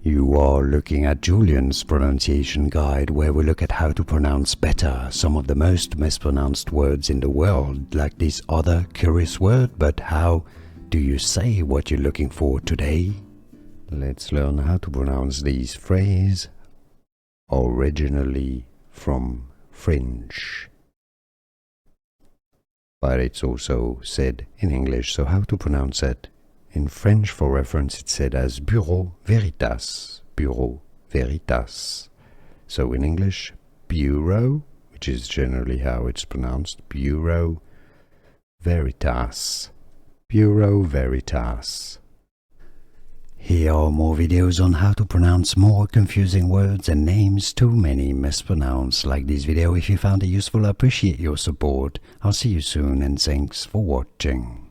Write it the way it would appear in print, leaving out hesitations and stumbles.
You are looking at Julian's pronunciation guide, where we look at how to pronounce better some of the most mispronounced words in the world, like this other curious word. But how do you say what you're looking for today? Let's learn how to pronounce this phrase, originally from French, but it's also said in English. So how to pronounce it? In French, for reference, it's said as Bureau Veritas, Bureau Veritas. So in English, Bureau, which is generally how it's pronounced, Bureau Veritas, Bureau Veritas. Here are more videos on how to pronounce more confusing words and names too many mispronounced. Like this video if you found it useful. I appreciate your support. I'll see you soon and thanks for watching.